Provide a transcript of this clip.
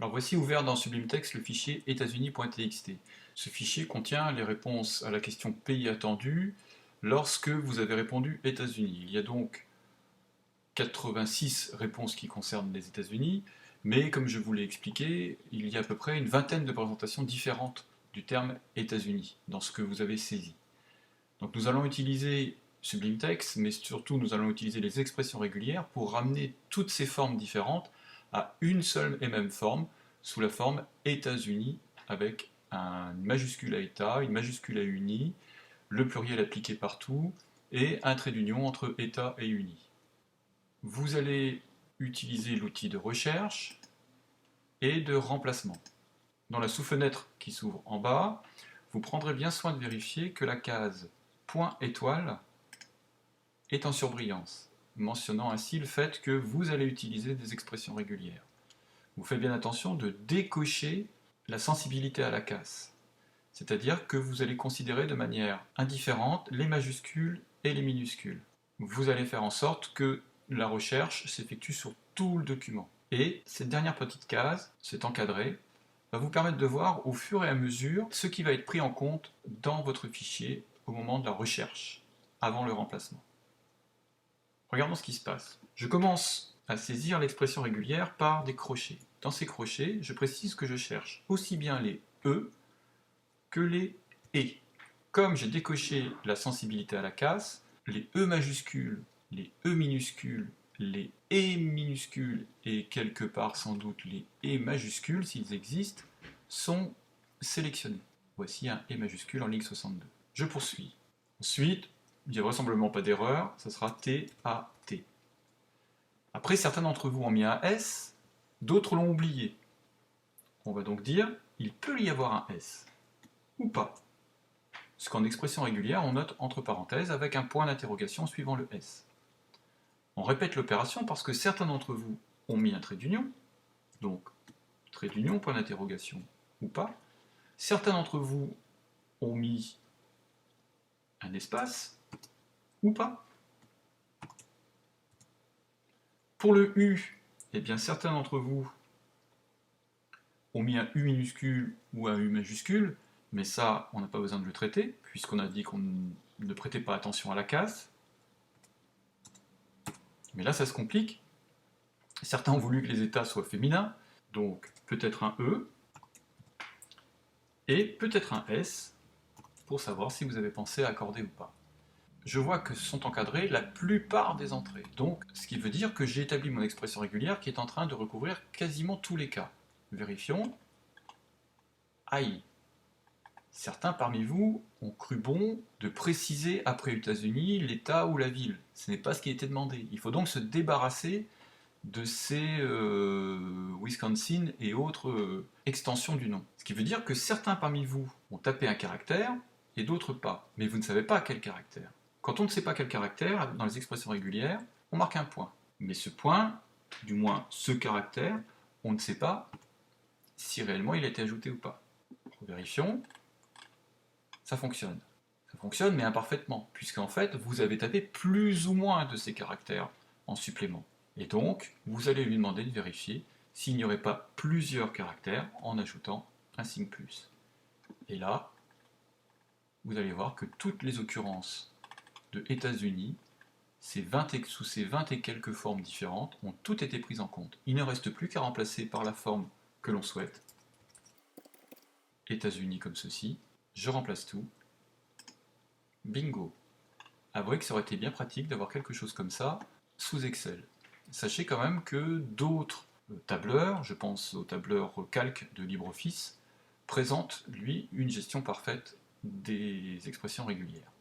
Alors voici ouvert dans Sublime Text le fichier États-Unis.txt. Ce fichier contient les réponses à la question pays attendu lorsque vous avez répondu États-Unis. Il y a donc 86 réponses qui concernent les États-Unis, mais comme je vous l'ai expliqué, il y a à peu près une vingtaine de présentations différentes du terme États-Unis dans ce que vous avez saisi. Donc nous allons utiliser Sublime Text, mais surtout nous allons utiliser les expressions régulières pour ramener toutes ces formes différentes à une seule et même forme, sous la forme États-Unis, avec une majuscule à État, une majuscule à uni, le pluriel appliqué partout, et un trait d'union entre État et uni. Vous allez utiliser l'outil de recherche et de remplacement. Dans la sous-fenêtre qui s'ouvre en bas, vous prendrez bien soin de vérifier que la case point étoile est en surbrillance, mentionnant ainsi le fait que vous allez utiliser des expressions régulières. Vous faites bien attention de décocher la sensibilité à la casse, c'est-à-dire que vous allez considérer de manière indifférente les majuscules et les minuscules. Vous allez faire en sorte que la recherche s'effectue sur tout le document. Et cette dernière petite case, cet encadré, va vous permettre de voir au fur et à mesure ce qui va être pris en compte dans votre fichier au moment de la recherche, avant le remplacement. Regardons ce qui se passe. Je commence à saisir l'expression régulière par des crochets. Dans ces crochets, je précise que je cherche aussi bien les E que les E. Comme j'ai décoché la sensibilité à la casse, les E majuscules, les E minuscules, les E minuscules et quelque part sans doute les E majuscules, s'ils existent, sont sélectionnés. Voici un E majuscule en ligne 62. Je poursuis. Ensuite, il n'y a vraisemblablement pas d'erreur, ça sera T-A-T. Après, certains d'entre vous ont mis un S, d'autres l'ont oublié. On va donc dire, il peut y avoir un S, ou pas. Ce qu'en expression régulière, on note entre parenthèses avec un point d'interrogation suivant le S. On répète l'opération parce que certains d'entre vous ont mis un trait d'union, donc trait d'union, point d'interrogation, ou pas. Certains d'entre vous ont mis un espace, ou pas. Pour le U, eh bien certains d'entre vous ont mis un U minuscule ou un U majuscule, mais ça, on n'a pas besoin de le traiter, puisqu'on a dit qu'on ne prêtait pas attention à la casse. Mais là, ça se complique. Certains ont voulu que les états soient féminins, donc peut-être un E, et peut-être un S, pour savoir si vous avez pensé à accorder ou pas. Je vois que sont encadrées la plupart des entrées, donc ce qui veut dire que j'ai établi mon expression régulière qui est en train de recouvrir quasiment tous les cas. Vérifions. Aïe! Certains parmi vous ont cru bon de préciser après États-Unis l'État ou la ville. Ce n'est pas ce qui a été demandé. Il faut donc se débarrasser de ces Wisconsin et autres extensions du nom. Ce qui veut dire que certains parmi vous ont tapé un caractère et d'autres pas. Mais vous ne savez pas quel caractère. Quand on ne sait pas quel caractère, dans les expressions régulières, on marque un point. Mais ce point, du moins ce caractère, on ne sait pas si réellement il a été ajouté ou pas. Vérifions. Ça fonctionne. Ça fonctionne, mais imparfaitement, puisqu'en fait, vous avez tapé plus ou moins de ces caractères en supplément. Et donc, vous allez lui demander de vérifier s'il n'y aurait pas plusieurs caractères en ajoutant un signe plus. Et là, vous allez voir que toutes les occurrences de États-Unis, sous ces 20 et quelques formes différentes, ont toutes été prises en compte. Il ne reste plus qu'à remplacer par la forme que l'on souhaite. États-Unis comme ceci. Je remplace tout. Bingo! Avouez que ça aurait été bien pratique d'avoir quelque chose comme ça sous Excel. Sachez quand même que d'autres tableurs, je pense au tableur calque de LibreOffice, présentent, lui, une gestion parfaite des expressions régulières.